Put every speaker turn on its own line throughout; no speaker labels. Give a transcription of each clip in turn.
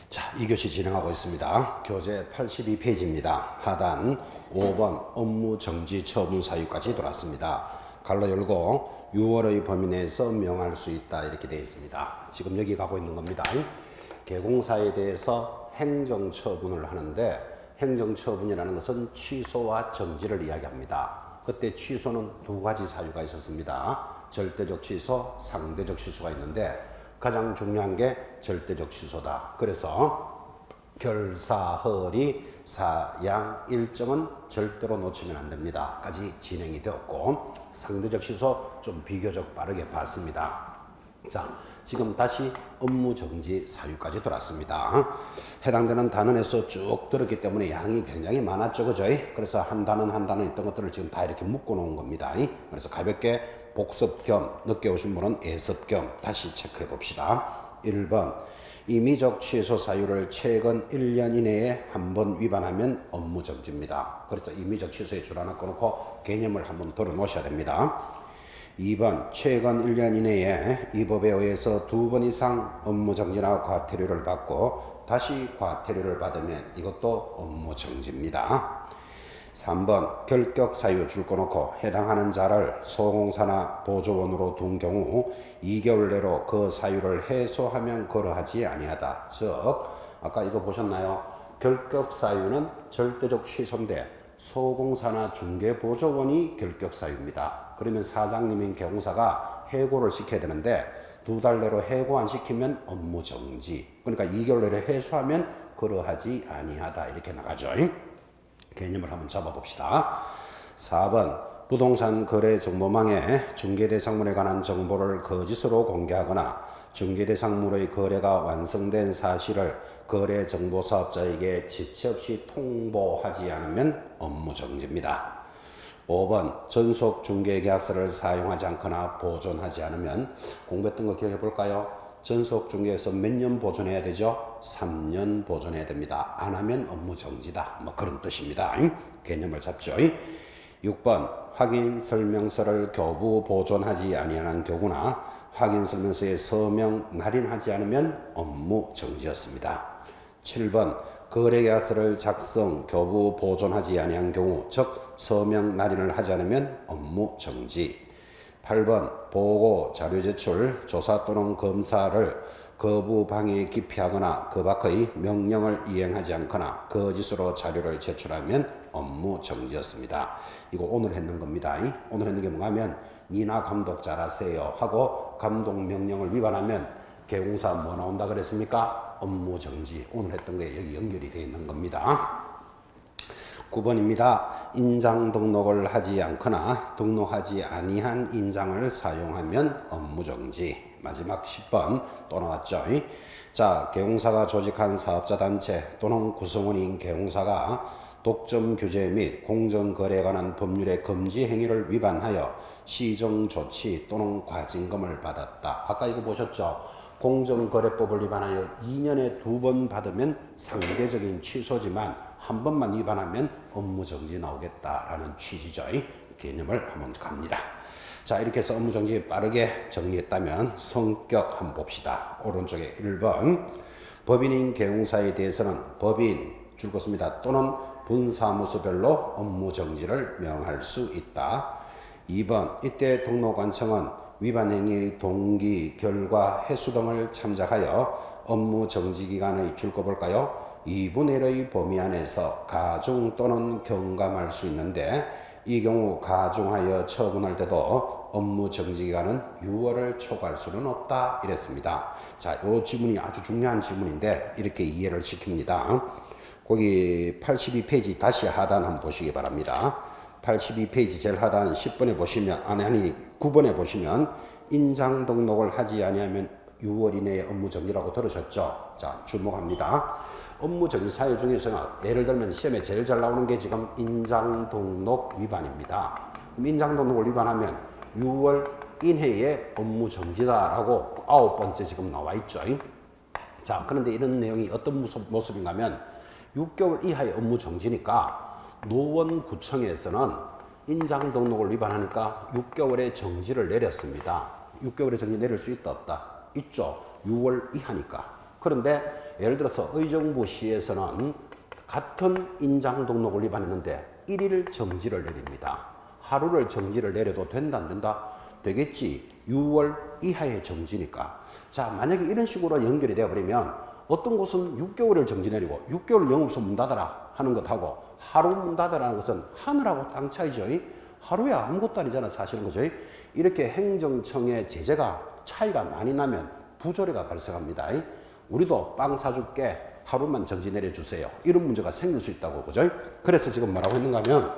자, 2교시 진행하고 있습니다. 교재 82페이지입니다. 하단 5번 업무 정지 처분 사유까지 돌았습니다. 갈로 열고 6월의 범위 내에서 명할 수 있다 이렇게 되어 있습니다. 지금 여기 가고 있는 겁니다. 개공사에 대해서 행정처분을 하는데 행정처분이라는 것은 취소와 정지를 이야기합니다. 그때 취소는 두 가지 사유가 있었습니다. 절대적 취소, 상대적 취소가 있는데 가장 중요한 게 절대적 취소다. 그래서 결사, 허리, 사양, 일정은 절대로 놓치면 안 됩니다. 까지 진행이 되었고 상대적 취소 좀 비교적 빠르게 봤습니다. 자, 지금 다시 업무 정지 사유까지 돌았습니다. 해당되는 단원에서 쭉 들었기 때문에 양이 굉장히 많았죠, 그죠? 그래서 한 단원 한 단원 있던 것들을 지금 다 이렇게 묶어 놓은 겁니다. 그래서 가볍게 복습 겸 늦게 오신 분은 예습 겸 다시 체크해 봅시다. 1번 임의적 취소 사유를 최근 1년 이내에 한 번 위반하면 업무 정지입니다. 그래서 임의적 취소에 줄 하나 꺼놓고 개념을 한번 들어 놓으셔야 됩니다. 2번 최근 1년 이내에 이 법에 의해서 2번 이상 업무 정지나 과태료를 받고 다시 과태료를 받으면 이것도 업무 정지입니다. 3번 결격 사유 줄 꺼놓고 해당하는 자를 소공사나 보조원으로 둔 경우 2개월 내로 그 사유를 해소하면 그러하지 아니하다. 즉 아까 이거 보셨나요? 결격 사유는 절대적 취소인데 소공사나 중개보조원이 결격 사유입니다. 그러면 사장님인 개공사가 해고를 시켜야 되는데 2달 내로 해고 안 시키면 업무 정지. 그러니까 2개월 내로 해소하면 그러하지 아니하다 이렇게 나가죠. 개념을 한번 잡아봅시다. 4번 부동산 거래 정보망에 중개대상물에 관한 정보를 거짓으로 공개하거나 중개대상물의 거래가 완성된 사실을 거래정보사업자에게 지체 없이 통보하지 않으면 업무 정지입니다. 5번 전속 중개계약서를 사용하지 않거나 보존하지 않으면 공부했던 거 기억해 볼까요? 전속 중개에서 몇 년 보존해야 되죠? 3년 보존해야 됩니다. 안 하면 업무 정지다. 뭐 그런 뜻입니다. 개념을 잡죠. 6번 확인 설명서를 교부 보존하지 아니하는 경우나 확인 설명서에 서명 날인하지 않으면 업무 정지였습니다. 7번 거래계약서를 작성, 교부 보존하지 아니한 경우 즉 서명 날인을 하지 않으면 업무 정지. 8번 보고 자료 제출, 조사 또는 검사를 거부 방해에 기피하거나 그 밖의 명령을 이행하지 않거나 거짓으로 자료를 제출하면 업무 정지였습니다. 이거 오늘 했는 겁니다. 오늘 했는 게 뭔가 하면 니나 감독 잘하세요 하고 감독 명령을 위반하면 개공사 뭐 나온다 그랬습니까? 업무 정지. 오늘 했던 게 여기 연결이 되어 있는 겁니다. 9번입니다. 인장 등록을 하지 않거나 등록하지 아니한 인장을 사용하면 업무 정지. 마지막 10번 또 나왔죠. 자, 개공사가 조직한 사업자 단체 또는 구성원인 개공사가 독점 규제 및 공정거래에 관한 법률의 금지 행위를 위반하여 시정조치 또는 과징금을 받았다. 아까 이거 보셨죠? 공정거래법을 위반하여 2년에 2번 받으면 상대적인 취소지만 한 번만 위반하면 업무 정지 나오겠다라는 취지죠. 개념을 한번 갑니다. 자, 이렇게 해서 업무 정지 빠르게 정리했다면 성격 한번 봅시다. 오른쪽에 1번 법인인 개공사에 대해서는 법인 줄 것입니다. 또는 분사무소별로 업무 정지를 명할 수 있다. 2번 이때 등록관청은 위반 행위의 동기, 결과, 횟수 등을 참작하여 업무 정지 기간의 줄거 볼까요? 2분의 1의 범위 안에서 가중 또는 경감할 수 있는데 이 경우 가중하여 처분할 때도 업무 정지 기간은 6월을 초과할 수는 없다 이랬습니다. 자, 이 지문이 아주 중요한 지문인데 이렇게 이해를 시킵니다. 거기 82페이지 다시 하단 한번 보시기 바랍니다. 82페이지 제일 하단 10번에 보시면 아니 9번에 보시면 인장 등록을 하지 아니하면 6월 이내에 업무 정지라고 들으셨죠? 자, 주목합니다. 업무 정지 사유 중에서는 예를 들면 시험에 제일 잘 나오는 게 지금 인장 등록 위반입니다. 그럼 인장 등록을 위반하면 6월 이내에 업무 정지다라고 9번째 지금 나와 있죠. 자, 그런데 이런 내용이 어떤 모습인가 하면 6개월 이하의 업무 정지니까 노원구청에서는 인장 등록을 위반하니까 6개월의 정지를 내렸습니다. 6개월의 정지 내릴 수 있다 없다? 있죠. 6월 이하니까. 그런데 예를 들어서 의정부시에서는 같은 인장 등록을 위반했는데 1일 정지를 내립니다. 하루를 정지를 내려도 된다 안 된다? 되겠지. 6월 이하의 정지니까. 자, 만약에 이런 식으로 연결이 되어버리면 어떤 곳은 6개월을 정지 내리고 6개월 영업소 문 닫아라 하는 것하고 하루 문 닫아라는 것은 하늘하고 땅 차이죠. 하루에 아무것도 아니잖아 사실은. 그죠? 이렇게 행정청의 제재가 차이가 많이 나면 부조리가 발생합니다. 우리도 빵 사줄게 하루만 정지 내려주세요. 이런 문제가 생길 수 있다고. 그죠? 그래서 지금 뭐라고 했는가 하면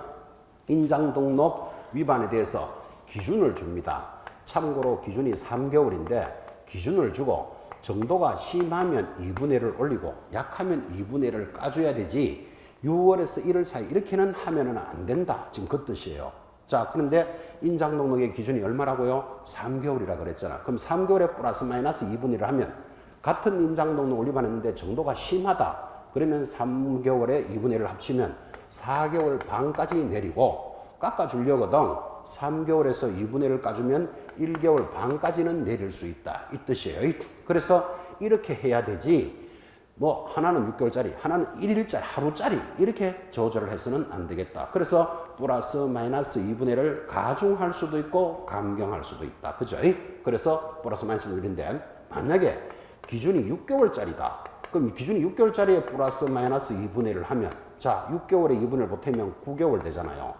인장 등록 위반에 대해서 기준을 줍니다. 참고로 기준이 3개월인데 기준을 주고 정도가 심하면 2분의 1을 올리고 약하면 2분의 1을 까줘야 되지 6월에서 1월 사이 이렇게는 하면은 안 된다. 지금 그 뜻이에요. 자, 그런데 인장 등록의 기준이 얼마라고요? 3개월이라 그랬잖아. 그럼 3개월에 플러스 마이너스 2분의 1을 하면 같은 인장 등록을 위반했는데 정도가 심하다. 그러면 3개월에 2분의 1을 합치면 4개월 반까지 내리고 깎아주려거든 3개월에서 2분의 1을 까주면 1개월 반까지는 내릴 수 있다. 이 뜻이에요. 그래서 이렇게 해야 되지 뭐 하나는 6개월짜리 하나는 1일짜리 하루짜리 이렇게 조절을 해서는 안 되겠다. 그래서 플러스 마이너스 2분의 1을 가중할 수도 있고 감경할 수도 있다. 그죠? 그래서 플러스 마이너스 1인데 만약에 기준이 6개월짜리다. 그럼 기준이 6개월짜리에 플러스 마이너스 2분의 1을 하면 자 6개월에 2분의 1 보태면 9개월 되잖아요.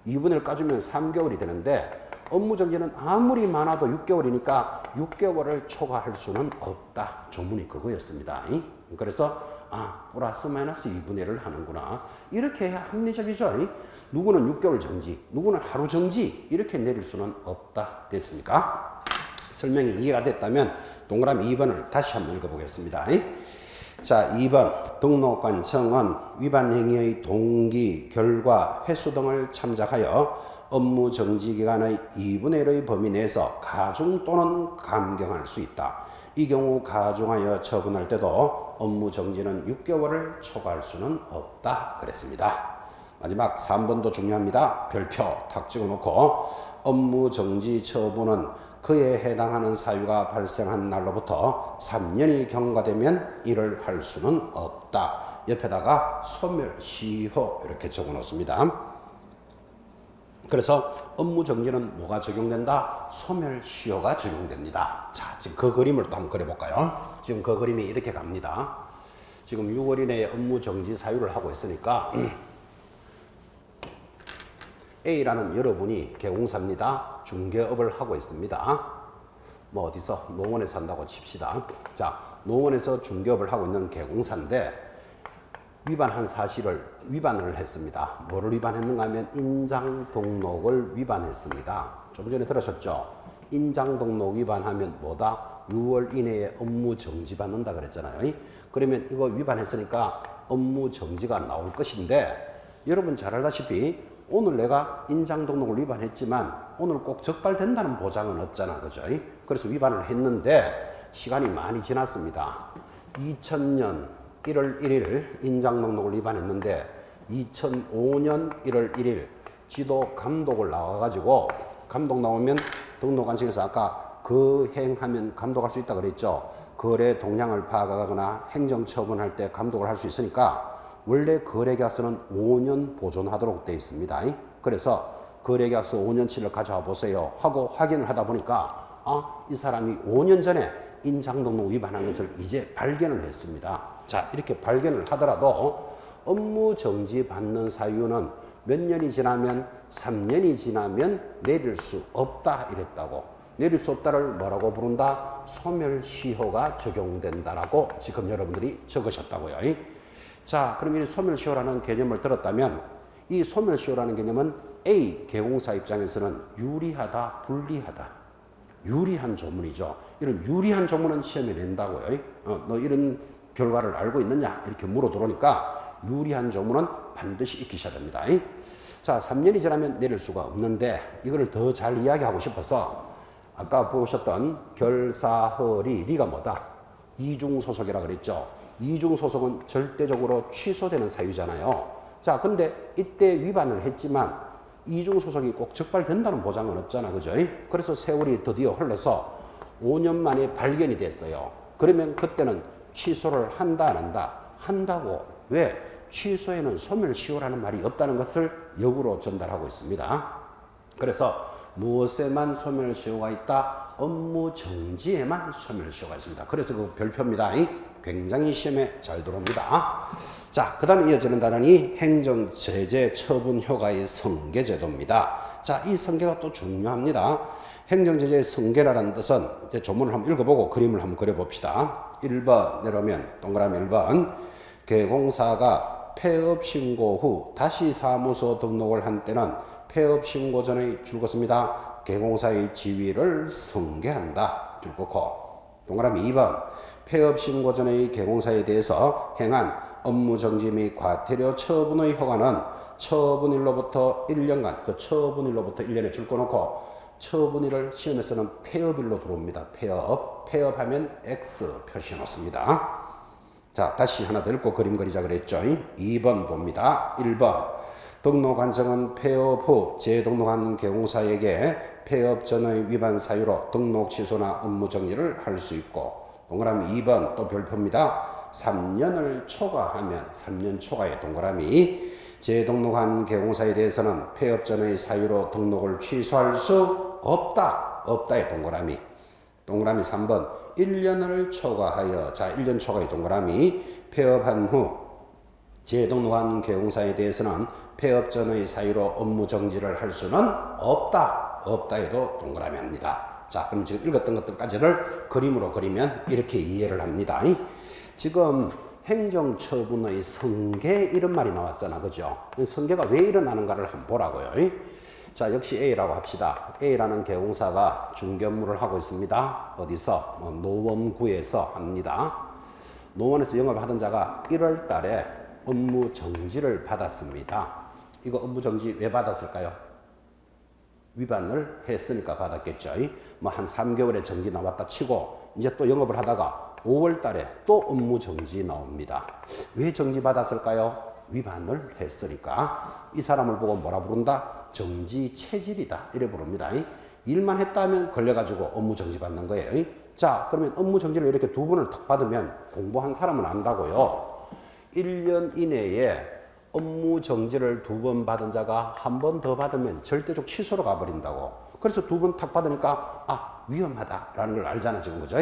2분의 1 까주면 3개월이 되는데 업무 정지는 아무리 많아도 6개월이니까 6개월을 초과할 수는 없다. 조문이 그거였습니다. 그래서 플러스 마이너스 2분의 1을 하는구나. 이렇게 해야 합리적이죠. 누구는 6개월 정지, 누구는 하루 정지 이렇게 내릴 수는 없다. 됐습니까? 설명이 이해가 됐다면 동그라미 2번을 다시 한번 읽어보겠습니다. 자, 2번 등록관청은 위반 행위의 동기, 결과, 횟수 등을 참작하여 업무 정지 기간의 2분의 1의 범위 내에서 가중 또는 감경할 수 있다. 이 경우 가중하여 처분할 때도 업무 정지는 6개월을 초과할 수는 없다. 그랬습니다. 마지막 3번도 중요합니다. 별표 탁 찍어놓고 업무 정지 처분은 그에 해당하는 사유가 발생한 날로부터 3년이 경과되면 이를 할 수는 없다. 옆에다가 소멸시효 이렇게 적어놓습니다. 그래서 업무 정지는 뭐가 적용된다? 소멸시효가 적용됩니다. 자, 지금 그 그림을 또 한번 그려볼까요? 지금 그 그림이 이렇게 갑니다. 지금 6월 이내에 업무 정지 사유를 하고 있으니까 A라는 여러분이 개공사입니다. 중개업을 하고 있습니다. 뭐 어디서 농원에서 한다고 칩시다. 자, 농원에서 중개업을 하고 있는 개공사인데 위반한 사실을 위반을 했습니다. 뭐를 위반했는가 하면 인장 등록을 위반했습니다. 좀 전에 들으셨죠? 인장 등록 위반하면 뭐다? 6월 이내에 업무 정지 받는다 그랬잖아요. 그러면 이거 위반했으니까 업무 정지가 나올 것인데 여러분 잘 알다시피 오늘 내가 인장 등록을 위반했지만 오늘 꼭 적발된다는 보장은 없잖아. 그죠? 그래서 위반을 했는데 시간이 많이 지났습니다. 2000년 1월 1일 인장 등록을 위반했는데 2005년 1월 1일 지도 감독을 나와가지고 감독 나오면 등록관청에서 아까 거행하면 감독할 수 있다 그랬죠. 거래 동향을 파악하거나 행정처분할 때 감독을 할 수 있으니까 원래 거래계약서는 5년 보존하도록 되어 있습니다. 그래서 거래계약서 5년치를 가져와 보세요 하고 확인을 하다 보니까 이 사람이 5년 전에 인장등록 위반한 것을 이제 발견을 했습니다. 자, 이렇게 발견을 하더라도 업무 정지 받는 사유는 몇 년이 지나면 3년이 지나면 내릴 수 없다 이랬다고. 내릴 수 없다를 뭐라고 부른다? 소멸시효가 적용된다라고 지금 여러분들이 적으셨다고요. 자, 그럼 이 소멸시효라는 개념을 들었다면 이 소멸시효라는 개념은 A 개공사 입장에서는 유리하다, 불리하다. 유리한 조문이죠. 이런 유리한 조문은 시험에 낸다고요. 너 이런 결과를 알고 있느냐? 이렇게 물어 들어오니까 유리한 조문은 반드시 익히셔야 됩니다. 자, 3년이 지나면 내릴 수가 없는데 이거를 더 잘 이야기하고 싶어서 아까 보셨던 결사허리 리가 뭐다? 이중소속이라 그랬죠. 이중소속은 절대적으로 취소되는 사유잖아요. 자, 근데 이때 위반을 했지만 이중소속이 꼭 적발된다는 보장은 없잖아. 그죠? 그래서 세월이 드디어 흘러서 5년 만에 발견이 됐어요. 그러면 그때는 취소를 한다 안 한다? 한다고. 왜? 취소에는 소멸시효라는 말이 없다는 것을 역으로 전달하고 있습니다. 그래서 무엇에만 소멸시효가 있다? 업무 정지에만 소멸시효가 있습니다. 그래서 그 별표입니다. 굉장히 시험에 잘 들어옵니다. 자, 그 다음에 이어지는 단원이 행정제재 처분효과의 성계제도입니다. 자, 이 성계가 또 중요합니다. 행정제재의 성계라는 뜻은 이제 조문을 한번 읽어보고 그림을 한번 그려봅시다. 1번 내려오면 동그라미 1번 개공사가 폐업 신고 후 다시 사무소 등록을 한 때는 폐업 신고 전의 줄것입니다. 개공사의 지위를 성계한다. 줄것고 동그라미 2번 폐업 신고 전의 개공사에 대해서 행한 업무 정지 및 과태료 처분의 허가는 처분일로부터 1년간 그 처분일로부터 1년에 줄거놓고 처분일을 시험에서는 폐업일로 들어옵니다. 폐업하면 X 표시해 놓습니다. 자, 다시 하나 더 읽고 그림 그리자 그랬죠. 2번 봅니다. 1번 등록 완성은 폐업 후 재등록한 개공사에게 폐업 전의 위반 사유로 등록 취소나 업무 정지를 할 수 있고 동그라미 2번 또 별표입니다. 3년을 초과하면 3년 초과의 동그라미 재등록한 개공사에 대해서는 폐업 전의 사유로 등록을 취소할 수 없다. 없다의 동그라미. 동그라미 3번 1년을 초과하여 자 1년 초과의 동그라미 폐업한 후 재등록한 개공사에 대해서는 폐업 전의 사유로 업무 정지를 할 수는 없다. 없다에도 동그라미 합니다. 자, 그럼 지금 읽었던 것들까지를 그림으로 그리면 이렇게 이해를 합니다. 지금 행정처분의 성계 이런 말이 나왔잖아. 그죠? 성계가 왜 일어나는가를 한번 보라고요. 자, 역시 A라고 합시다. A라는 개공사가 중견무를 하고 있습니다. 어디서? 노원구에서 합니다. 노원에서 영업을 하던 자가 1월 달에 업무 정지를 받았습니다. 이거 업무 정지 왜 받았을까요? 위반을 했으니까 받았겠죠. 뭐 한 3개월의 정지 나왔다 치고 이제 또 영업을 하다가 5월 달에 또 업무 정지 나옵니다. 왜 정지 받았을까요? 위반을 했으니까. 이 사람을 보고 뭐라 부른다? 정지 체질이다. 이래 부릅니다. 일만 했다면 걸려가지고 업무 정지 받는 거예요. 자, 그러면 업무 정지를 이렇게 두 번을 탁 받으면 공부한 사람은 안다고요. 1년 이내에 업무 정지를 두 번 받은 자가 한 번 더 받으면 절대적 취소로 가버린다고. 그래서 두 번 탁 받으니까 위험하다라는 걸 알잖아 지금. 그죠?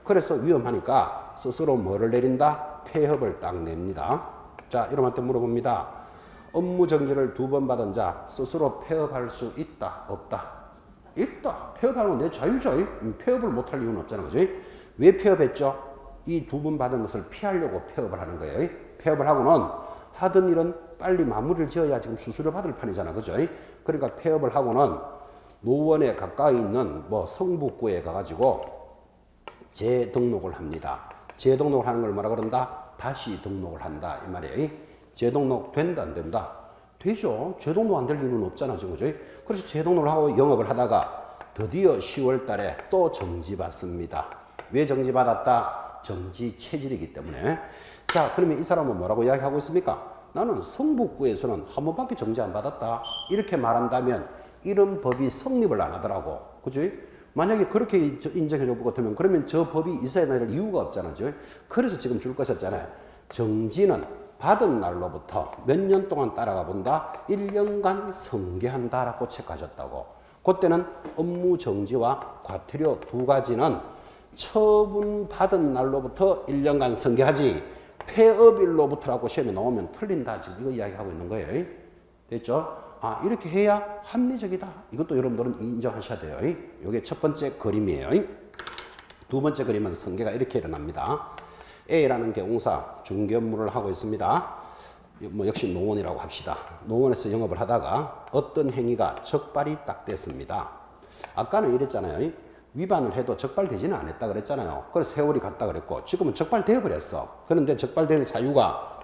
그래서 위험하니까 스스로 뭐를 내린다? 폐업을 딱 냅니다. 자, 여러분한테 물어봅니다. 업무 정지를 두 번 받은 자 스스로 폐업할 수 있다? 없다? 있다. 폐업하는 건 내 자유죠. 폐업을 못할 이유는 없잖아. 그죠? 왜 폐업했죠? 이 두 번 받은 것을 피하려고 폐업을 하는 거예요. 폐업을 하고는 하던 일은 빨리 마무리를 지어야 지금 수수료 받을 판이잖아. 그죠? 그러니까 폐업을 하고는 노원에 가까이 있는 성북구에 가가지고 재등록을 합니다. 재등록을 하는 걸 뭐라 그런다? 다시 등록을 한다. 이 말이에요. 재등록 된다 안 된다? 되죠. 재등록 안 될 이유는 없잖아. 지금. 그죠? 그래서 재등록을 하고 영업을 하다가 드디어 10월 달에 또 정지받습니다. 왜 정지받았다? 정지 체질이기 때문에. 자, 그러면 이 사람은 뭐라고 이야기하고 있습니까? 나는 성북구에서는 한 번밖에 정지 안 받았다. 이렇게 말한다면 이런 법이 성립을 안 하더라고. 그죠? 만약에 그렇게 인정해 줄 것 같으면 그러면 저 법이 있어야 될 이유가 없잖아요. 그래서 지금 줄 것이었잖아요. 정지는 받은 날로부터 몇 년 동안 따라가 본다. 1년간 성계한다라고 체크하셨다고. 그때는 업무 정지와 과태료 두 가지는 처분받은 날로부터 1년간 성계하지 폐업일로부터라고 시험에 나오면 틀린다. 지금 이거 이야기하고 있는 거예요. 됐죠? 이렇게 해야 합리적이다. 이것도 여러분들은 인정하셔야 돼요. 이게 첫 번째 그림이에요. 두 번째 그림은 성계가 이렇게 일어납니다. A라는 개공사 중견무를 하고 있습니다. 역시 노원이라고 합시다. 노원에서 영업을 하다가 어떤 행위가 적발이 딱 됐습니다. 아까는 이랬잖아요. 위반을 해도 적발되지는 않았다 그랬잖아요. 그래서 세월이 갔다 그랬고 지금은 적발되어 버렸어. 그런데 적발된 사유가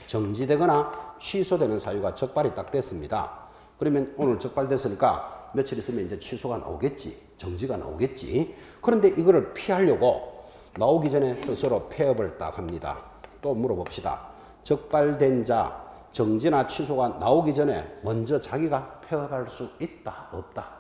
정지되거나 취소되는 사유가 적발이 딱 됐습니다. 그러면 오늘 적발됐으니까 며칠 있으면 이제 취소가 나오겠지. 정지가 나오겠지. 그런데 이거를 피하려고 나오기 전에 스스로 폐업을 딱 합니다. 또 물어봅시다. 적발된 자 정지나 취소가 나오기 전에 먼저 자기가 폐업할 수 있다? 없다?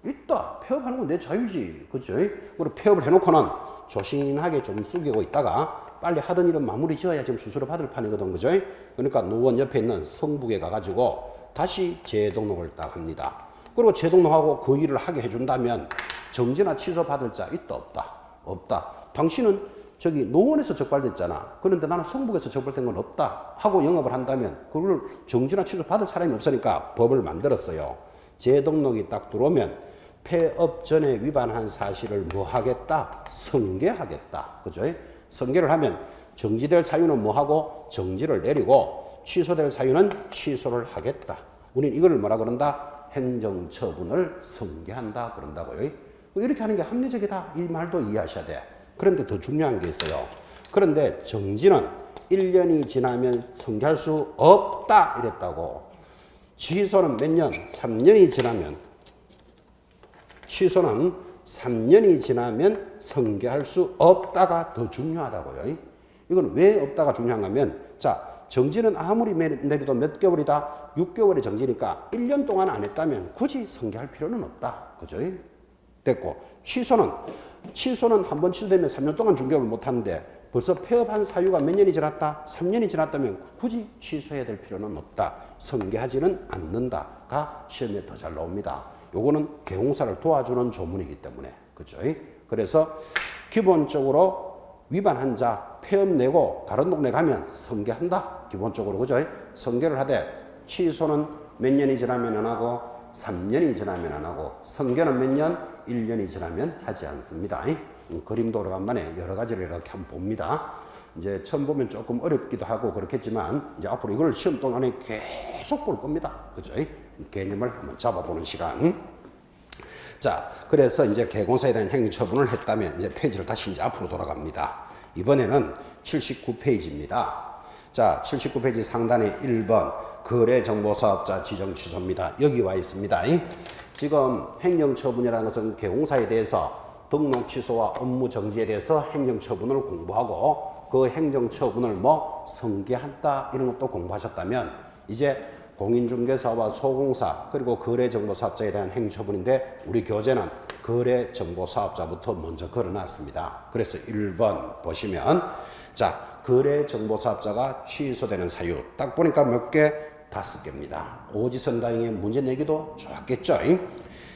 있다. 폐업하는 건 내 자유지. 그죠? 그리고 폐업을 해놓고는 조신하게 좀 숙이고 있다가 빨리 하던 일은 마무리 지어야 지금 수수료 받을 판이거든, 그죠? 그러니까 노원 옆에 있는 성북에 가가지고 다시 재등록을 딱 합니다. 그리고 재등록하고 그 일을 하게 해준다면 정지나 취소 받을 자 있다 없다? 없다. 당신은 저기 노원에서 적발됐잖아. 그런데 나는 성북에서 적발된 건 없다 하고 영업을 한다면 그걸 정지나 취소 받을 사람이 없으니까 법을 만들었어요. 재등록이 딱 들어오면 폐업 전에 위반한 사실을 뭐 하겠다? 성계하겠다. 그죠? 성계를 하면 정지될 사유는 뭐 하고 정지를 내리고 취소될 사유는 취소를 하겠다. 우리는 이걸 뭐라 그런다? 행정처분을 성계한다 그런다고요. 이렇게 하는 게 합리적이다 이 말도 이해하셔야 돼. 그런데 더 중요한 게 있어요. 그런데 정지는 1년이 지나면 성계할 수 없다 이랬다고. 취소는 몇 년? 3년이 지나면 취소는 3년이 지나면 성계할 수 없다가 더 중요하다고요. 이건 왜 없다가 중요한가 하면 자 정지는 아무리 내려도 몇 개월이다? 6개월의 정지니까 1년 동안 안 했다면 굳이 성계할 필요는 없다. 그죠? 됐고 취소는 한 번 취소되면 3년 동안 중개업을 못 하는데 벌써 폐업한 사유가 몇 년이 지났다? 3년이 지났다면 굳이 취소해야 될 필요는 없다. 성계하지는 않는다가 시험에 더 잘 나옵니다. 요거는 개공사를 도와주는 조문이기 때문에. 그죠? 그래서 기본적으로 위반한 자 폐업 내고 다른 동네 가면 성계한다. 기본적으로. 그죠? 성계를 하되 취소는 몇 년이 지나면 안 하고 3년이 지나면 안 하고 성계는 몇 년? 1년이 지나면 하지 않습니다. 그림도 오래간만에 여러 가지를 이렇게 한번 봅니다. 이제 처음 보면 조금 어렵기도 하고 그렇겠지만 이제 앞으로 이걸 시험 동안에 계속 볼 겁니다. 그죠? 개념을 한번 잡아보는 시간. 자, 그래서 이제 개공사에 대한 행위처분을 했다면 이제 페이지를 다시 이제 앞으로 돌아갑니다. 이번에는 79페이지입니다. 자, 79페이지 상단에 1번 거래정보사업자 지정 취소입니다. 여기 와 있습니다. 지금 행정처분이라는 것은 개공사에 대해서 등록 취소와 업무 정지에 대해서 행정처분을 공부하고 그 행정처분을 뭐 성계한다 이런 것도 공부하셨다면 이제 공인중개사와 소공사 그리고 거래정보사업자에 대한 행정처분인데 우리 교재는 거래정보사업자부터 먼저 걸어놨습니다. 그래서 1번 보시면 자 거래정보사업자가 취소되는 사유 딱 보니까 몇 개? 5개입니다. 오지선다행의 문제 내기도 좋았겠죠.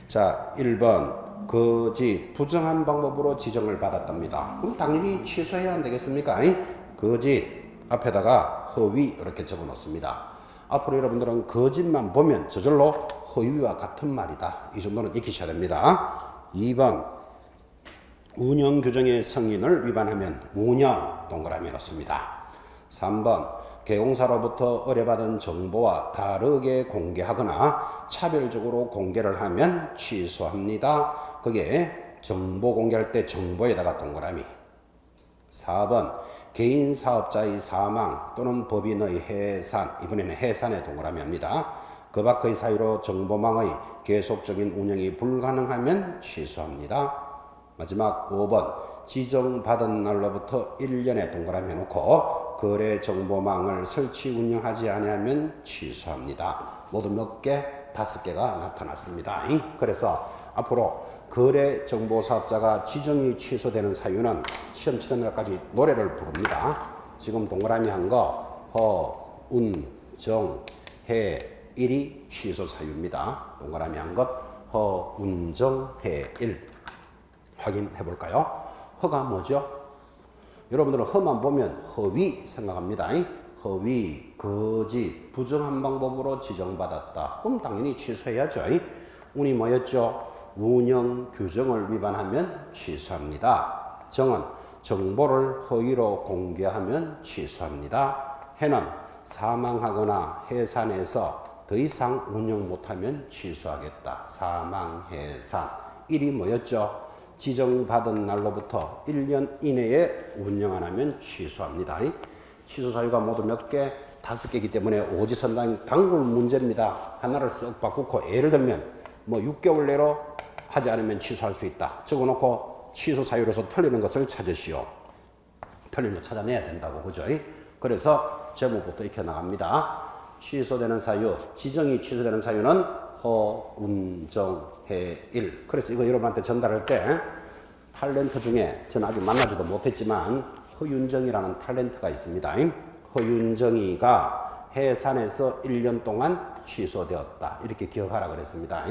자 1번 거짓 부정한 방법으로 지정을 받았답니다. 그럼 당연히 취소해야 안 되겠습니까? 거짓 앞에다가 허위 이렇게 적어 놓습니다. 앞으로 여러분들은 거짓만 보면 저절로 허위와 같은 말이다. 이 정도는 익히셔야 됩니다. 2번 운영규정의 성인을 위반하면 운영 동그라미 넣습니다. 3번 개공사로부터 의뢰받은 정보와 다르게 공개하거나 차별적으로 공개를 하면 취소합니다. 그게 정보 공개할 때 정보에다가 동그라미. 4번 개인 사업자의 사망 또는 법인의 해산, 이번에는 해산에 동그라미 합니다. 그 밖의 사유로 정보망의 계속적인 운영이 불가능하면 취소합니다. 마지막 5번 지정받은 날로부터 1년에 동그라미 해놓고 거래정보망을 설치 운영하지 아니하면 취소합니다. 모두 몇 개? 5개가 나타났습니다. 그래서 앞으로 거래정보사업자가 지정이 취소되는 사유는 시험 치는 날까지 노래를 부릅니다. 지금 동그라미 한 거 허, 운, 정, 해, 일이 취소 사유입니다. 동그라미 한 것 허, 운, 정, 해, 일 확인해 볼까요? 허가 뭐죠? 여러분들은 허만 보면 허위 생각합니다. 허위, 거짓, 부정한 방법으로 지정받았다. 그럼 당연히 취소해야죠. 운이 뭐였죠? 운영 규정을 위반하면 취소합니다. 정은 정보를 허위로 공개하면 취소합니다. 해는 사망하거나 해산해서 더 이상 운영 못하면 취소하겠다. 사망, 해산. 일이 뭐였죠? 지정받은 날로부터 1년 이내에 운영 안 하면 취소합니다. 취소 사유가 모두 몇 개? 5개이기 때문에 오지선당 단골 문제입니다. 하나를 쓱 바꾸고 예를 들면 뭐 6개월 내로 하지 않으면 취소할 수 있다. 적어놓고 취소 사유로서 틀리는 것을 찾으시오. 틀린 거 찾아내야 된다고. 그죠? 그래서 제목부터 익혀 나갑니다. 취소되는 사유, 지정이 취소되는 사유는 허, 운, 정, 해, 일. 그래서 이거 여러분한테 전달할 때 탤런트 중에 저는 아직 만나지도 못했지만 허윤정이라는 탤런트가 있습니다. 허윤정이가 해산에서 1년 동안 취소되었다. 이렇게 기억하라 그랬습니다.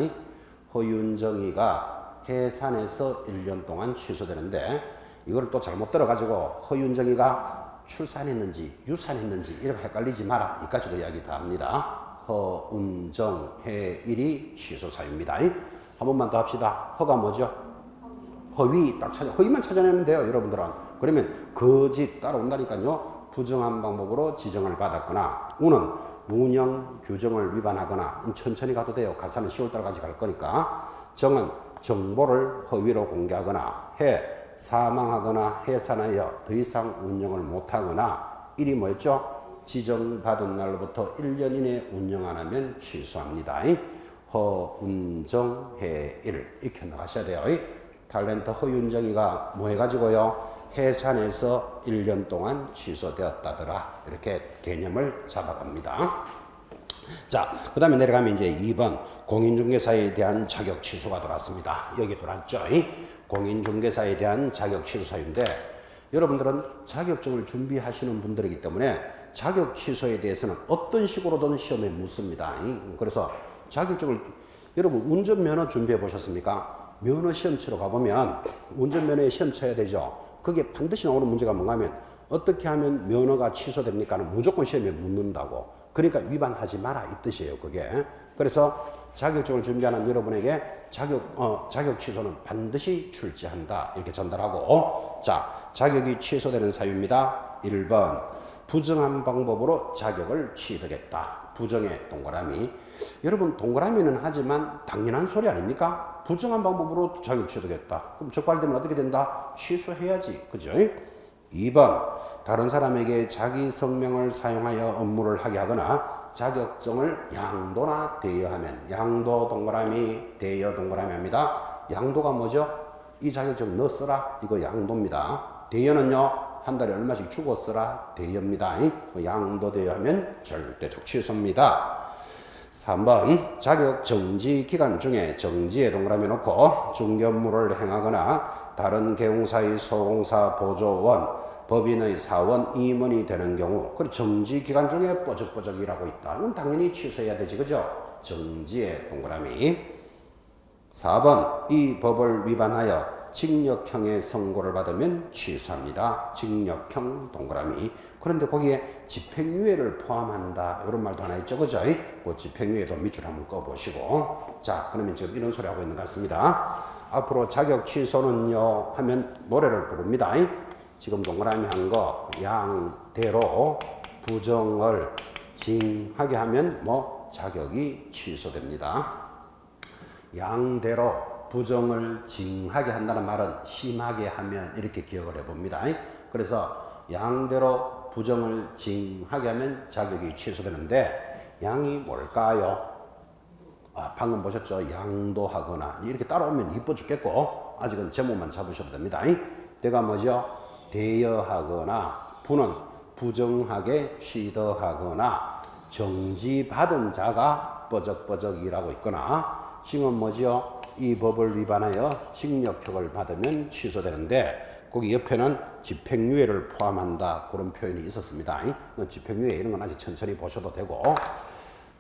허윤정이가 해산에서 1년 동안 취소되는데 이걸 또 잘못 들어가지고 허윤정이가 출산했는지 유산했는지 이렇게 헷갈리지 마라. 이까지도 이야기 다 합니다. 허운정 해일이 취소 사유입니다. 한 번만 더 합시다. 허가 뭐죠? 허위 딱 찾아, 허위만 찾아내면 돼요, 여러분들은. 그러면 거짓 따라온다니까요. 부정한 방법으로 지정을 받았거나, 우는 문형 규정을 위반하거나, 천천히 가도 돼요. 가사는 10월달까지 갈 거니까. 정은 정보를 허위로 공개하거나, 해 사망하거나 해산하여 더 이상 운영을 못하거나, 일이 뭐였죠? 지정받은 날로부터 1년 이내 운영 안 하면 취소합니다. 허운정해일 이렇게 나가셔야 돼요. 탤런트 허윤정이가 뭐 해가지고요? 해산에서 1년 동안 취소되었다더라. 이렇게 개념을 잡아갑니다. 자, 그 다음에 내려가면 이제 2번 공인중개사에 대한 자격 취소가 들어왔습니다. 여기 들어왔죠? 공인중개사에 대한 자격 취소 사유인데 여러분들은 자격증을 준비하시는 분들이기 때문에 자격 취소에 대해서는 어떤 식으로든 시험에 묻습니다. 그래서 자격증을 여러분 운전면허 준비해 보셨습니까? 면허 시험 치러 가보면 운전면허에 시험 쳐야 되죠. 그게 반드시 나오는 문제가 뭔가 하면 어떻게 하면 면허가 취소됩니까? 는 무조건 시험에 묻는다고. 그러니까 위반하지 마라 이 뜻이에요 그게. 그래서 자격증을 준비하는 여러분에게 자격 취소는 반드시 출제한다 이렇게 전달하고, 자, 자격이 취소되는 사유입니다. 1번 부정한 방법으로 자격을 취득했다. 부정의 동그라미. 여러분 동그라미는 하지만 당연한 소리 아닙니까? 부정한 방법으로 자격 취득했다. 그럼 적발되면 어떻게 된다? 취소해야지. 그죠? 2번 다른 사람에게 자기 성명을 사용하여 업무를 하게 하거나 자격증을 양도나 대여하면, 양도 동그라미 대여 동그라미 합니다. 양도가 뭐죠? 이 자격증 너 써라. 이거 양도입니다. 대여는요 한 달에 얼마씩 주고 써라. 대여입니다. 양도 대여하면 절대적 취소입니다. 3번 자격 정지 기간 중에 정지에 동그라미 놓고 중개업무를 행하거나 다른 개공사의 소공사 보조원, 법인의 사원, 임원이 되는 경우, 그리고 정지 기간 중에 뽀적뽀적 일하고 있다. 그럼 당연히 취소해야 되지, 그죠? 정지에 동그라미. 4번 이 법을 위반하여 징역형의 선고를 받으면 취소합니다. 징역형 동그라미. 그런데 거기에 집행유예를 포함한다. 이런 말도 하나 있죠. 그죠? 그 집행유예도 밑줄 한번 꺼보시고. 자, 그러면 지금 이런 소리 하고 있는 것 같습니다. 앞으로 자격 취소는요 하면 노래를 부릅니다. 지금 동그라미 한 거 양대로 부정을 징하게 하면 뭐 자격이 취소됩니다. 양대로 부정을 징하게 한다는 말은 심하게 하면 이렇게 기억을 해봅니다. 그래서 양대로 부정을 징하게 하면 자격이 취소되는데 양이 뭘까요? 방금 보셨죠? 양도하거나 이렇게 따라오면 이뻐 죽겠고 아직은 제목만 잡으셔도 됩니다. 대가 뭐죠? 대여하거나 부는 부정하게 취득하거나 정지받은 자가 뻐적뻐적 일하고 있거나 징은 뭐죠? 이 법을 위반하여 징역형을 받으면 취소되는데 거기 옆에는 집행유예를 포함한다 그런 표현이 있었습니다. 집행유예 이런 건 아직 천천히 보셔도 되고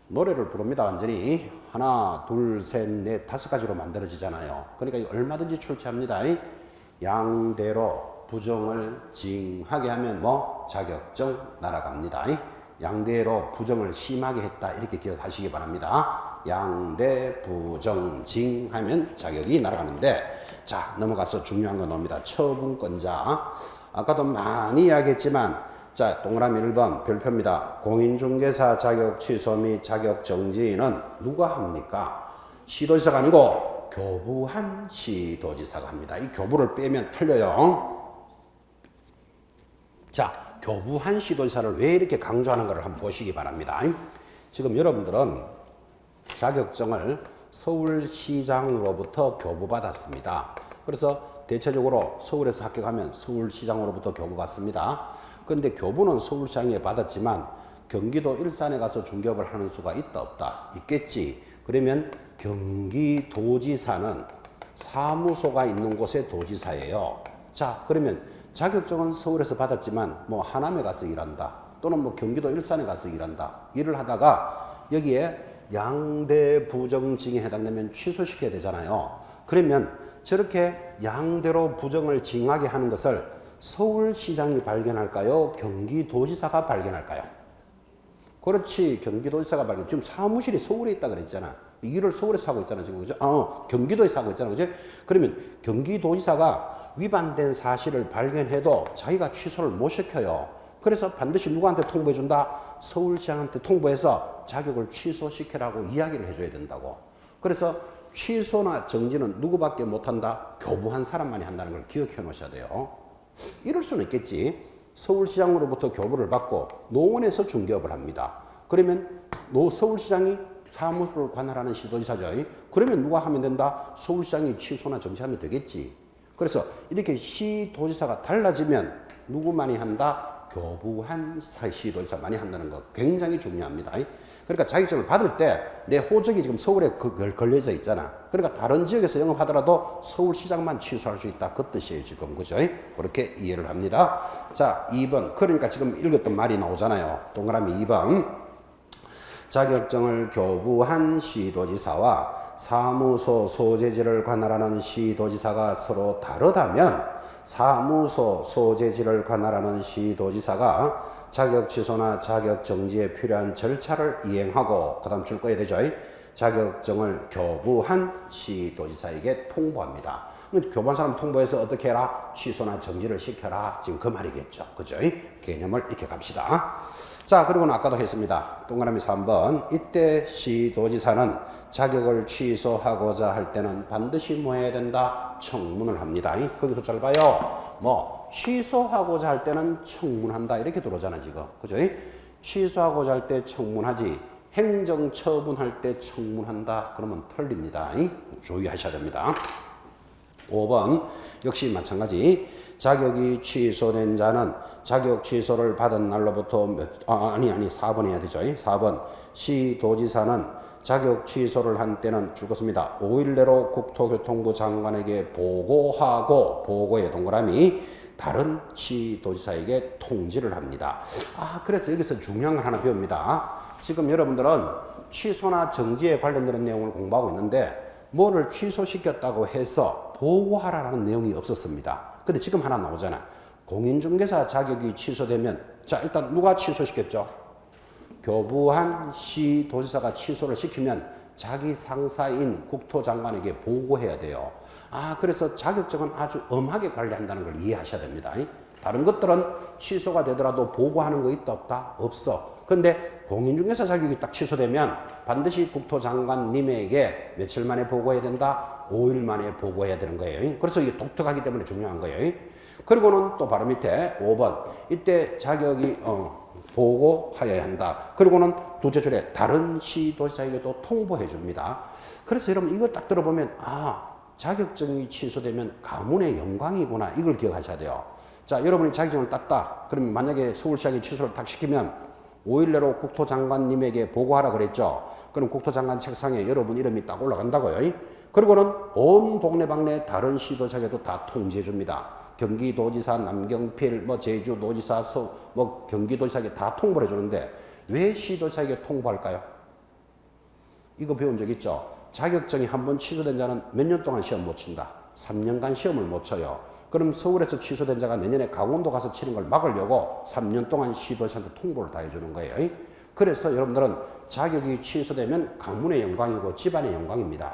노래를 부릅니다. 완전히 하나 둘 셋 넷 다섯 가지로 만들어지잖아요. 그러니까 얼마든지 출제합니다. 양대로 부정을 징하게 하면 뭐 자격증 날아갑니다. 양대로 부정을 심하게 했다 이렇게 기억하시기 바랍니다. 양대 부정 징 하면 자격이 날아가는데, 자 넘어가서 중요한 거 나옵니다. 처분권자. 아까도 많이 이야기했지만 자 동그라미 1번 별표입니다. 공인중개사 자격 취소 및 자격 정지는 누가 합니까? 시도지사가 아니고 교부한 시도지사가 합니다. 이 교부를 빼면 틀려요. 자, 교부한 시도지사를 왜 이렇게 강조하는 것을 한번 보시기 바랍니다. 지금 여러분들은 자격증을 서울시장으로부터 교부받았습니다. 그래서 대체적으로 서울에서 합격하면 서울시장으로부터 교부받습니다. 그런데 교부는 서울시장에 받았지만 경기도 일산에 가서 중개업을 하는 수가 있다 없다? 있겠지. 그러면 경기도지사는 사무소가 있는 곳의 도지사예요. 자, 그러면 자격증은 서울에서 받았지만 뭐 하남에 가서 일한다. 또는 뭐 경기도 일산에 가서 일한다. 일을 하다가 여기에 양대 부정징에 해당되면 취소시켜야 되잖아요. 그러면 저렇게 양대로 부정을 징하게 하는 것을 서울시장이 발견할까요? 경기도지사가 발견할까요? 그렇지, 경기도지사가 발견. 지금 사무실이 서울에 있다 그랬잖아. 일을 서울에서 하고 있잖아, 지금. 그죠? 경기도에서 하고 있잖아. 그죠? 그러면 경기도지사가 위반된 사실을 발견해도 자기가 취소를 못 시켜요. 그래서 반드시 누구한테 통보해 준다? 서울시장한테 통보해서 자격을 취소시키라고 이야기를 해줘야 된다고. 그래서 취소나 정지는 누구밖에 못한다? 교부한 사람만이 한다는 걸 기억해 놓으셔야 돼요. 이럴 수는 있겠지. 서울시장으로부터 교부를 받고 노원에서 중개업을 합니다. 그러면 서울시장이 사무소를 관할하는 시도지사죠. 그러면 누가 하면 된다? 서울시장이 취소나 정지하면 되겠지. 그래서 이렇게 시도지사가 달라지면 누구만이 한다? 교부한 시도지사만이 한다는 거 굉장히 중요합니다. 그러니까 자격증을 받을 때 내 호적이 지금 서울에 걸려져 있잖아. 그러니까 다른 지역에서 영업하더라도 서울시장만 취소할 수 있다. 그 뜻이에요, 지금. 그죠? 그렇게 이해를 합니다. 자, 2번. 그러니까 지금 읽었던 말이 나오잖아요. 동그라미 2번. 자격증을 교부한 시도지사와 사무소 소재지를 관할하는 시도지사가 서로 다르다면 사무소 소재지를 관할하는 시도지사가 자격 취소나 자격 정지에 필요한 절차를 이행하고 그다음 줄 거야 되죠. 자격증을 교부한 시도지사에게 통보합니다. 교부한 사람 통보해서 어떻게 해라? 취소나 정지를 시켜라. 지금 그 말이겠죠. 그죠? 개념을 익혀 갑시다. 자, 그리고는 아까도 했습니다. 동그라미 3번. 이때 시도지사는 자격을 취소하고자 할 때는 반드시 뭐 해야 된다? 청문을 합니다. 거기서 잘 봐요. 뭐 취소하고자 할 때는 청문한다. 이렇게 들어오잖아, 지금. 그죠? 취소하고자 할 때 청문하지. 행정처분할 때 청문한다. 그러면 틀립니다. 주의하셔야 됩니다. 5번. 역시 마찬가지. 자격이 취소된 자는 자격 취소를 받은 날로부터 4번 해야 되죠. 4번. 시도지사는 자격 취소를 한 때는 죽었습니다. 5일 내로 국토교통부 장관에게 보고하고 보고의 동그라미 다른 시도지사에게 통지를 합니다. 그래서 여기서 중요한 걸 하나 배웁니다. 지금 여러분들은 취소나 정지에 관련된 내용을 공부하고 있는데 뭐를 취소시켰다고 해서 보고하라는 내용이 없었습니다. 근데 지금 하나 나오잖아. 공인중개사 자격이 취소되면 자, 일단 누가 취소시켰죠? 교부한 시도지사가 취소를 시키면 자기 상사인 국토장관에게 보고해야 돼요. 그래서 자격증은 아주 엄하게 관리한다는 걸 이해하셔야 됩니다. 다른 것들은 취소가 되더라도 보고하는 거 있다 없다? 없어. 근데 공인중개사 자격이 딱 취소되면 반드시 국토장관님에게 며칠 만에 보고해야 된다? 5일 만에 보고해야 되는 거예요. 그래서 이게 독특하기 때문에 중요한 거예요. 그리고는 또 바로 밑에 5번. 이때 자격이 보고하여야 한다. 그리고는 둘째 줄에 다른 시도지사에게도 통보해 줍니다. 그래서 여러분 이걸 딱 들어보면 자격증이 취소되면 가문의 영광이구나. 이걸 기억하셔야 돼요. 자, 여러분이 자격증을 땄다. 그러면 만약에 서울시장이 취소를 딱 시키면 5일 내로 국토장관님에게 보고하라 그랬죠. 그럼 국토장관 책상에 여러분 이름이 딱 올라간다고요. 그리고는 온 동네방네 다른 시도지사에게도 다 통지해 줍니다. 경기도지사, 남경필, 제주도지사, 경기도지사에게 다 통보를 해주는데 왜 시도지사에게 통보할까요? 이거 배운 적 있죠? 자격증이 한번 취소된 자는 몇 년 동안 시험 못 친다. 3년간 시험을 못 쳐요. 그럼 서울에서 취소된 자가 내년에 강원도 가서 치는 걸 막으려고 3년 동안 시도지사한테 통보를 다 해주는 거예요. 그래서 여러분들은 자격이 취소되면 가문의 영광이고 집안의 영광입니다.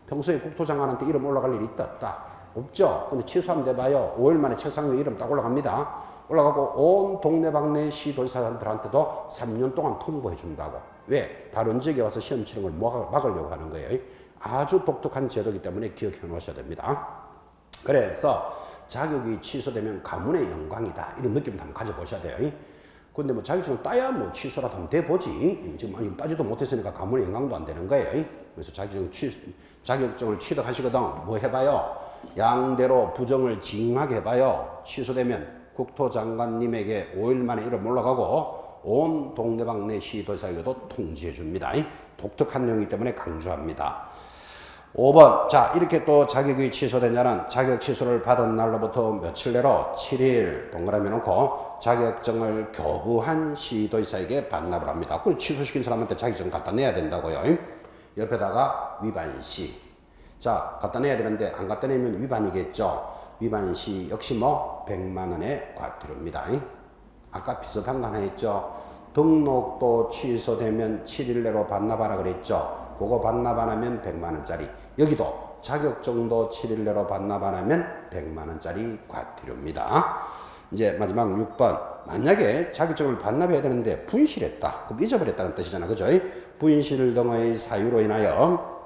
평소에 국토장관한테 이름 올라갈 일이 있다 없다? 없죠. 근데 취소하면 돼봐요. 5일 만에 책상 위에 이름 딱 올라갑니다. 올라가고 온 동네방네 시도지사들한테도 3년 동안 통보해 준다고. 왜? 다른 지역에 와서 시험 치는 걸 막으려고 하는 거예요. 아주 독특한 제도이기 때문에 기억해 놓으셔야 됩니다. 그래서 자격이 취소되면 가문의 영광이다. 이런 느낌도 한번 가져보셔야 돼요. 근데 뭐 자격증을 따야 뭐 취소라도 한번 돼보지. 지금 따지도 못했으니까 가문의 영광도 안 되는 거예요. 그래서 자격증을 취득하시거든. 뭐 해봐요? 양대로 부정을 징하게 해봐요. 취소되면 국토장관님에게 5일 만에 이름 올라가고 온 동네방네 시도지사에게도 통지해 줍니다. 독특한 내용이기 때문에 강조합니다. 5번. 자, 이렇게 또 자격이 취소된 자는 자격 취소를 받은 날로부터 며칠 내로 7일 동그라미 놓고 자격증을 교부한 시도지사에게 반납을 합니다. 그 취소시킨 사람한테 자격증 갖다 내야 된다고요. 옆에다가 위반시. 자, 갖다 내야 되는데 안 갖다 내면 위반이겠죠. 위반시 역시 뭐 100만 원의 과태료입니다. 아까 비슷한 거 하나 했죠. 등록도 취소되면 7일 내로 반납하라 그랬죠. 그거 반납 안 하면 100만 원짜리. 여기도 자격증도 7일 내로 반납 안 하면 100만 원짜리 과태료입니다. 이제 마지막 6번. 만약에 자격증을 반납해야 되는데 분실했다. 그럼 잊어버렸다는 뜻이잖아. 그죠? 분실 등의 사유로 인하여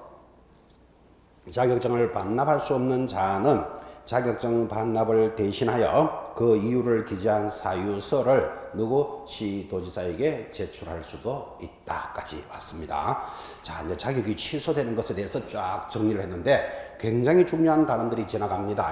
자격증을 반납할 수 없는 자는 자격증 반납을 대신하여 그 이유를 기재한 사유서를 누구 시도지사에게 제출할 수도 있다까지 왔습니다. 자, 이제 자격이 취소되는 것에 대해서 쫙 정리를 했는데 굉장히 중요한 단어들이 지나갑니다.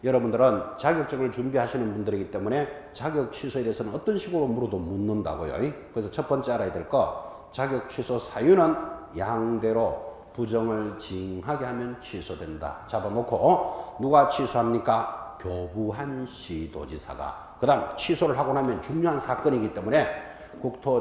여러분들은 자격증을 준비하시는 분들이기 때문에 자격 취소에 대해서는 어떤 식으로 물어도 묻는다고요. 그래서 첫 번째 알아야 될 거, 자격 취소 사유는 양대로 부정을 징하게 하면 취소된다. 잡아놓고 누가 취소합니까? 교부한 시도지사가. 그 다음 취소를 하고 나면 중요한 사건이기 때문에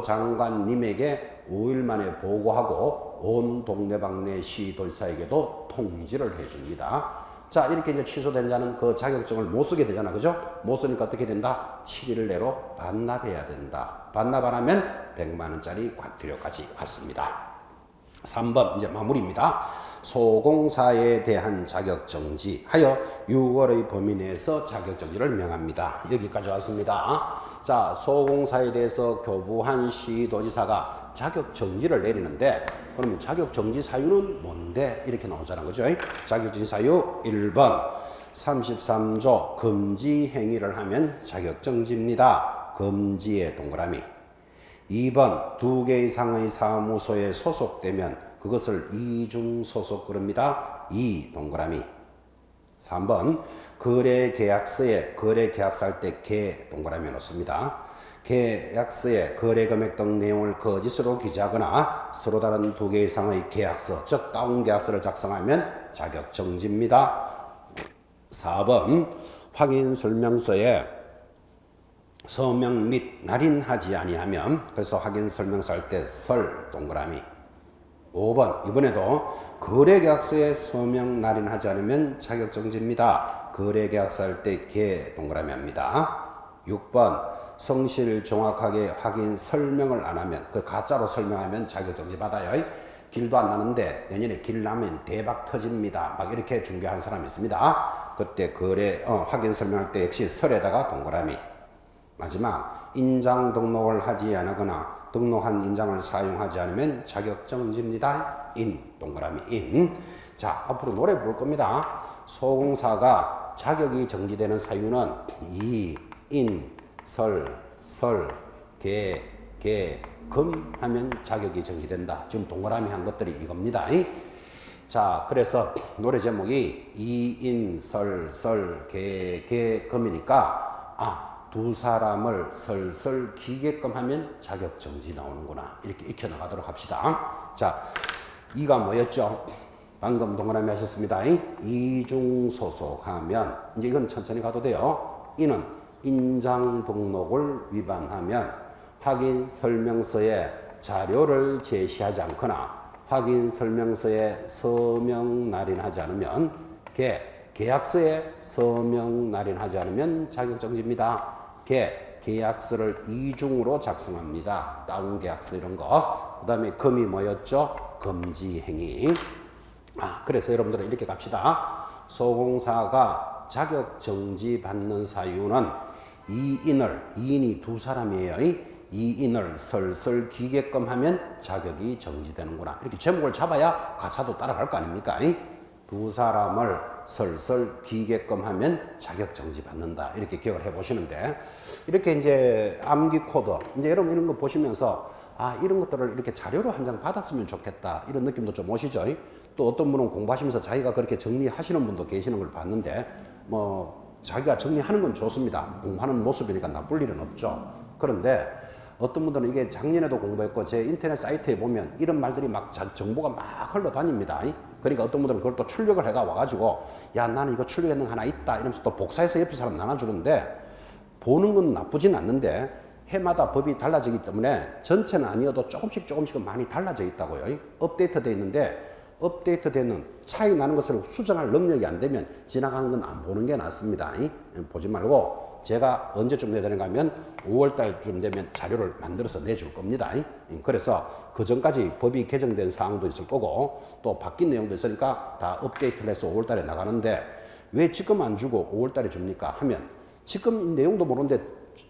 국토장관님에게 5일 만에 보고하고 온 동네방네 시도지사에게도 통지를 해줍니다. 자, 이렇게 이제 취소된 자는 그 자격증을 못 쓰게 되잖아. 그죠? 못 쓰니까 어떻게 된다? 7일 내로 반납해야 된다. 반납 안 하면 100만 원짜리 과태료까지 왔습니다. 3번 이제 마무리입니다. 소공사에 대한 자격정지 하여 6월의 범위 내에서 자격정지를 명합니다. 여기까지 왔습니다. 자, 소공사에 대해서 교부한 시도지사가 자격정지를 내리는데 그러면 자격정지 사유는 뭔데? 이렇게 나오잖아. 그죠? 자격정지 사유 1번 33조 금지 행위를 하면 자격정지입니다. 금지의 동그라미. 2번 2개 이상의 사무소에 소속되면 그것을 이중소속 그럽니다. 2 동그라미. 3번 거래계약서에 거래계약서 할 때 개 동그라미 놓습니다. 계약서에 거래금액 등 내용을 거짓으로 기재하거나 서로 다른 2개 이상의 계약서 즉 다운계약서를 작성하면 자격정지입니다. 4번 확인설명서에 서명 및 날인하지 아니하면 그래서 확인설명서 할 때 설 동그라미. 5번 이번에도 거래계약서에 서명 날인하지 않으면 자격정지입니다. 거래계약서 할 때 개 동그라미 합니다. 6번 성실 정확하게 확인 설명을 안 하면 그 가짜로 설명하면 자격정지 받아요. 길도 안 나는데 내년에 길 나면 대박 터집니다. 막 이렇게 중개한 사람이 있습니다. 그때 확인 설명할 때 역시 설에다가 동그라미. 마지막 인장 등록을 하지 않거나 등록한 인장을 사용하지 않으면 자격정지입니다. 인 동그라미 인. 자, 앞으로 노래 부를 겁니다. 소공사가 자격이 정지되는 사유는 이, 인, 설, 개, 금 하면 자격이 정지된다. 지금 동그라미 한 것들이 이겁니다. 자, 그래서 노래 제목이 이인, 설, 개, 금이니까 두 사람을 설설 기게끔 하면 자격정지 나오는구나. 이렇게 익혀나가도록 합시다. 자, 이가 뭐였죠? 방금 동그라미 하셨습니다. 이중소속하면 이제 이건 천천히 가도 돼요. 이는 인장 등록을 위반하면 확인 설명서에 자료를 제시하지 않거나 확인 설명서에 서명 날인하지 않으면 계약서에 서명 날인하지 않으면 자격정지입니다. 계약서를 이중으로 작성합니다. 다운 계약서 이런 거. 그 다음에 금이 뭐였죠? 금지 행위. 그래서 여러분들은 이렇게 갑시다. 소공사가 자격정지 받는 사유는 이인이 두 사람이에요. 이인을 설설 기게끔 하면 자격이 정지되는구나. 이렇게 제목을 잡아야 가사도 따라갈 거 아닙니까? 두 사람을 설설 기게끔 하면 자격정지 받는다. 이렇게 기억을 해 보시는데, 이렇게 이제 암기 코드, 이제 여러분 이런 거 보시면서 이런 것들을 이렇게 자료로 한 장 받았으면 좋겠다. 이런 느낌도 좀 오시죠? 또 어떤 분은 공부하시면서 자기가 그렇게 정리하시는 분도 계시는 걸 봤는데, 자기가 정리하는 건 좋습니다. 공부하는 모습이니까 나쁠 일은 없죠. 그런데 어떤 분들은 이게 작년에도 공부했고 제 인터넷 사이트에 보면 이런 말들이 막 정보가 막 흘러다닙니다. 그러니까 어떤 분들은 그걸 또 출력을 해가 와가지고 야 나는 이거 출력했는 거 하나 있다 이러면서 또 복사해서 옆에 사람 나눠주는데 보는 건 나쁘진 않는데 해마다 법이 달라지기 때문에 전체는 아니어도 조금씩은 많이 달라져 있다고요. 업데이트 돼 있는데 업데이트 되는 차이 나는 것을 수정할 능력이 안 되면 지나가는 건 안 보는 게 낫습니다. 보지 말고 제가 언제쯤 내야 되는가 하면 5월 달쯤 되면 자료를 만들어서 내줄 겁니다. 그래서 그 전까지 법이 개정된 사항도 있을 거고 또 바뀐 내용도 있으니까 다 업데이트를 해서 5월 달에 나가는데 왜 지금 안 주고 5월 달에 줍니까 하면 지금 내용도 모르는데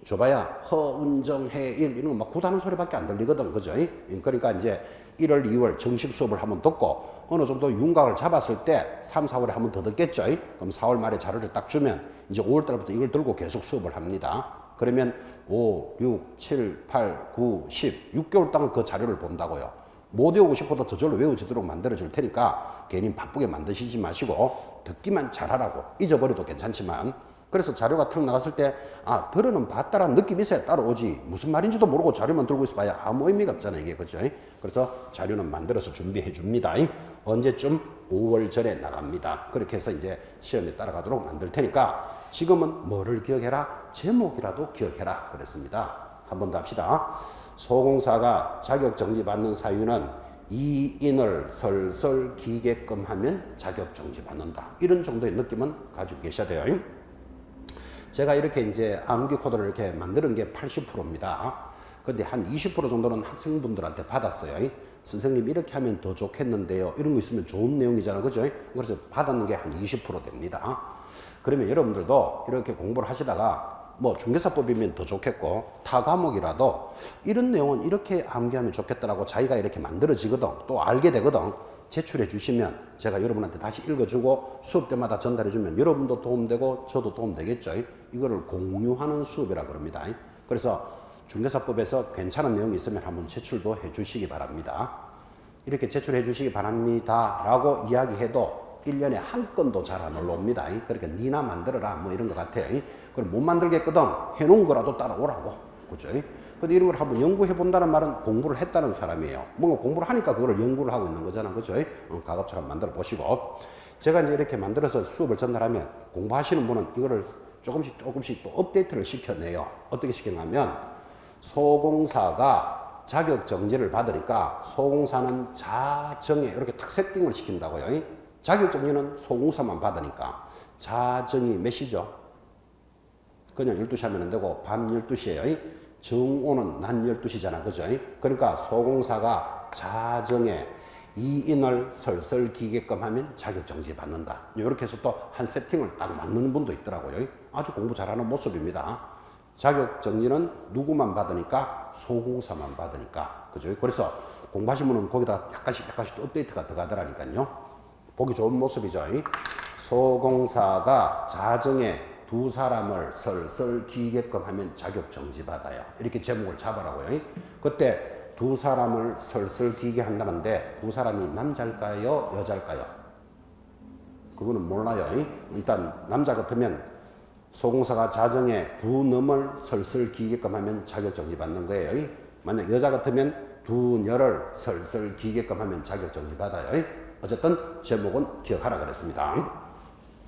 줘봐야 허운정 해일 이런 거 막 구다는 소리밖에 안 들리거든. 그죠? 그러니까 이제 1월 2월 정식 수업을 한번 듣고 어느 정도 윤곽을 잡았을 때 3, 4월에 한번 더 듣겠죠. 그럼 4월 말에 자료를 딱 주면 이제 5월 달부터 이걸 들고 계속 수업을 합니다. 그러면 5, 6, 7, 8, 9, 10 6개월 동안 그 자료를 본다고요. 못 외우고 싶어도 저절로 외워지도록 만들어 줄 테니까 괜히 바쁘게 만드시지 마시고 듣기만 잘하라고. 잊어버려도 괜찮지만 그래서 자료가 탁 나갔을 때 아 들어는 봤다라는 느낌이 있어야 따라오지 무슨 말인지도 모르고 자료만 들고 있어 봐야 아무 의미가 없잖아요 이게. 그죠? 그래서 자료는 만들어서 준비해 줍니다. 언제쯤 5월 전에 나갑니다. 그렇게 해서 이제 시험에 따라가도록 만들 테니까 지금은 뭐를 기억해라? 제목이라도 기억해라 그랬습니다. 한 번 더 합시다. 소공사가 자격정지 받는 사유는 이인을 설설 기게끔 하면 자격정지 받는다. 이런 정도의 느낌은 가지고 계셔야 돼요. 제가 이렇게 이제 암기 코드를 이렇게 만드는 게 80%입니다. 근데 한 20% 정도는 학생분들한테 받았어요. 선생님 이렇게 하면 더 좋겠는데요. 이런 거 있으면 좋은 내용이잖아. 그죠? 그래서 받았는 게 한 20% 됩니다. 그러면 여러분들도 이렇게 공부를 하시다가 뭐 중개사법이면 더 좋겠고 타 과목이라도 이런 내용은 이렇게 암기하면 좋겠다라고 자기가 이렇게 만들어지거든. 또 알게 되거든. 제출해 주시면 제가 여러분한테 다시 읽어주고 수업 때마다 전달해 주면 여러분도 도움되고 저도 도움되겠죠. 이거를 공유하는 수업이라 그럽니다. 그래서 중개사법에서 괜찮은 내용이 있으면 한번 제출도 해 주시기 바랍니다. 이렇게 제출해 주시기 바랍니다 라고 이야기해도 1년에 한 건도 잘 안 올라옵니다. 그러니까 니나 만들어라 뭐 이런 것 같아. 그럼 못 만들겠거든 해놓은 거라도 따라오라고. 그죠? 근데 이런 걸 한번 연구해 본다는 말은 공부를 했다는 사람이에요. 뭔가 공부를 하니까 그걸 연구를 하고 있는 거잖아. 그죠? 가급적 한번 만들어 보시고. 제가 이제 이렇게 만들어서 수업을 전달하면 공부하시는 분은 이거를 조금씩 또 업데이트를 시켜내요. 어떻게 시켜냐면 소공사가 자격 정지를 받으니까 소공사는 자정에 이렇게 딱 세팅을 시킨다고요. 자격 정지는 소공사만 받으니까 자정이 몇 시죠? 그냥 12시 하면 안 되고 밤 12시에요. 정오는 낮 12시잖아. 그죠? 그러니까 소공사가 자정에 이인을 설설 기게끔 하면 자격정지 받는다. 이렇게 해서 또 한 세팅을 딱 맞는 분도 있더라고요. 아주 공부 잘하는 모습입니다. 자격정지는 누구만 받으니까? 소공사만 받으니까. 그죠? 그래서 공부하신 분은 거기다 약간씩 또 업데이트가 들어가더라니까요. 보기 좋은 모습이죠. 소공사가 자정에 두 사람을 설설 기게끔 하면 자격 정지 받아요. 이렇게 제목을 잡으라고요. 그때 두 사람을 설설 기게 한다는데 두 사람이 남자일까요? 여자일까요? 그거는 몰라요. 일단 남자 같으면 소공사가 자정에 두 놈을 설설 기게끔 하면 자격 정지 받는 거예요. 만약 여자 같으면 두 녀를 설설 기게끔 하면 자격 정지 받아요. 어쨌든 제목은 기억하라 그랬습니다.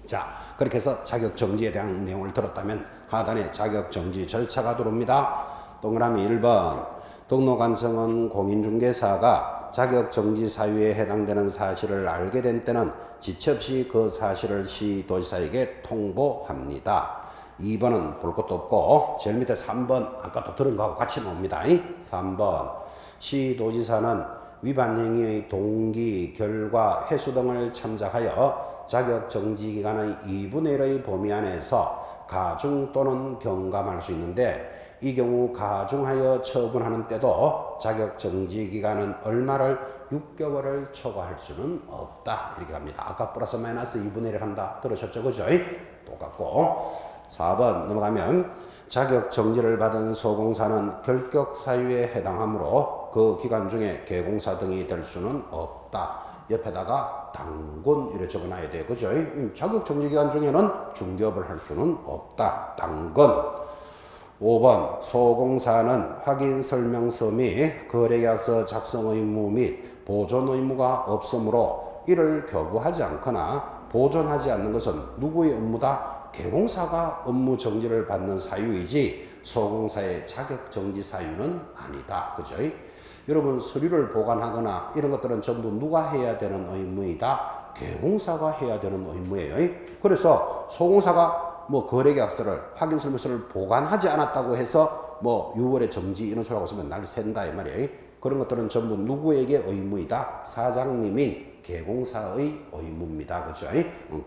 자, 그렇게 해서 자격정지에 대한 내용을 들었다면 하단에 자격정지 절차가 들어옵니다. 동그라미 1번 등록안성은 공인중개사가 자격정지 사유에 해당되는 사실을 알게 된 때는 지체 없이 그 사실을 시도지사에게 통보합니다. 2번은 볼 것도 없고 제일 밑에 3번 아까 또 들은 거하고 같이 나옵니다. 3번 시도지사는 위반 행위의 동기, 결과, 횟수 등을 참작하여 자격정지 기간의 2분의 1의 범위 안에서 가중 또는 경감할 수 있는데 이 경우 가중하여 처분하는 때도 자격정지 기간은 얼마를 6개월을 초과할 수는 없다. 이렇게 합니다. 아까 플러스 마이너스 2분의 1을 한다. 들으셨죠? 그죠? 똑같고 4번 넘어가면 자격정지를 받은 소공사는 결격 사유에 해당하므로 그 기간 중에 개공사 등이 될 수는 없다. 옆에다가 당군 이렇게 적어놔야 돼요. 그죠? 자격정지 기간 중에는 중개업을 할 수는 없다. 당군. 5번 소공사는 확인 설명서 및 거래계약서 작성 의무 및 보존 의무가 없으므로 이를 교부하지 않거나 보존하지 않는 것은 누구의 업무다? 개공사가 업무 정지를 받는 사유이지 소공사의 자격 정지 사유는 아니다. 그죠? 여러분 서류를 보관하거나 이런 것들은 전부 누가 해야 되는 의무이다? 개공사가 해야 되는 의무예요. 그래서 소공사가 뭐 거래계약서를 확인설명서를 보관하지 않았다고 해서 뭐 6월에 정지 이런 소리하고 있으면 날 샌다 이 말이에요. 그런 것들은 전부 누구에게 의무이다? 사장님인 개공사의 의무입니다. 그죠?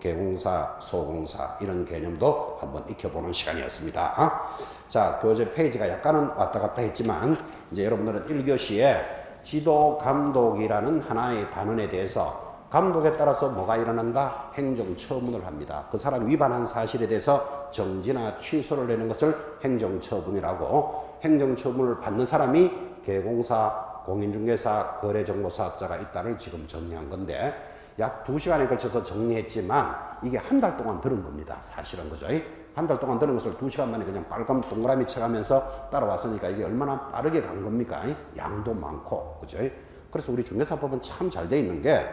개공사, 소공사 이런 개념도 한번 익혀보는 시간이었습니다. 자, 교재 페이지가 약간은 왔다 갔다 했지만 이제 여러분들은 1교시에 지도 감독이라는 하나의 단원에 대해서 감독에 따라서 뭐가 일어난다? 행정처분을 합니다. 그 사람 위반한 사실에 대해서 정지나 취소를 내는 것을 행정처분이라고, 행정처분을 받는 사람이 개공사, 공인중개사, 거래정보사업자가 있다를 지금 정리한 건데 약 2시간에 걸쳐서 정리했지만 이게 한 달 동안 들은 겁니다. 사실은 그죠? 한 달 동안 들은 것을 2시간 만에 그냥 빨간 동그라미 쳐가면서 따라왔으니까 이게 얼마나 빠르게 간 겁니까? 양도 많고 그죠? 그래서 우리 중개사법은 참 잘 돼 있는 게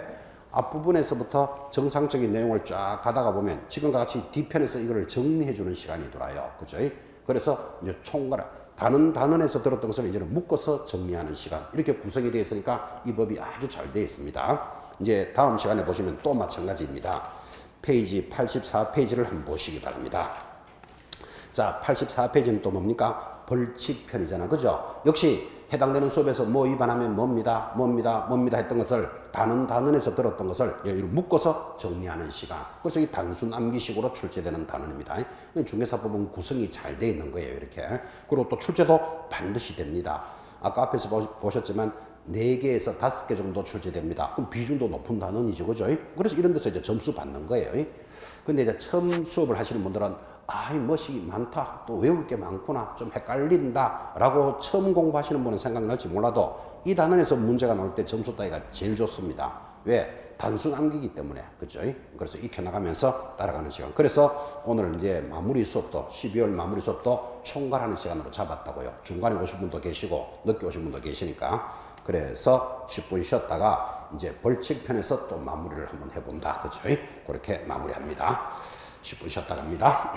앞부분에서부터 정상적인 내용을 쫙 가다가 보면 지금과 같이 뒤편에서 이거를 정리해 주는 시간이 돌아요. 그죠? 그래서 이제 총괄 단원에서 들었던 것을 이제는 묶어서 정리하는 시간 이렇게 구성이 되어 있으니까 이 법이 아주 잘 되어 있습니다. 이제 다음 시간에 보시면 또 마찬가지입니다. 페이지 84페이지를 한번 보시기 바랍니다. 자, 84페이지는 또 뭡니까? 벌칙편이잖아. 그죠? 역시 해당되는 수업에서 뭐 위반하면 뭡니다 했던 것을 단원에서 들었던 것을 여기로 묶어서 정리하는 시간. 그래서 이 단순 암기식으로 출제되는 단원입니다. 중개사법은 구성이 잘 되어 있는 거예요. 이렇게. 그리고 또 출제도 반드시 됩니다. 아까 앞에서 보셨지만 4개에서 5개 정도 출제됩니다. 그럼 비중도 높은 단원이죠. 그죠? 그래서 이런 데서 이제 점수 받는 거예요. 근데 이제 처음 수업을 하시는 분들은 아이 멋이 많다 또 외울 게 많구나 좀 헷갈린다 라고 처음 공부하시는 분은 생각날지 몰라도 이 단원에서 문제가 나올 때 점수 따기가 제일 좋습니다. 왜? 단순 암기기 때문에. 그죠? 그래서 익혀나가면서 따라가는 시간. 그래서 오늘 이제 마무리 수업도 12월 마무리 수업도 총괄하는 시간으로 잡았다고요. 중간에 오신 분도 계시고 늦게 오신 분도 계시니까. 그래서 10분 쉬었다가 이제 벌칙편에서 또 마무리를 한번 해본다. 그죠? 그렇게 마무리합니다. 10분 쉬었다 갑니다.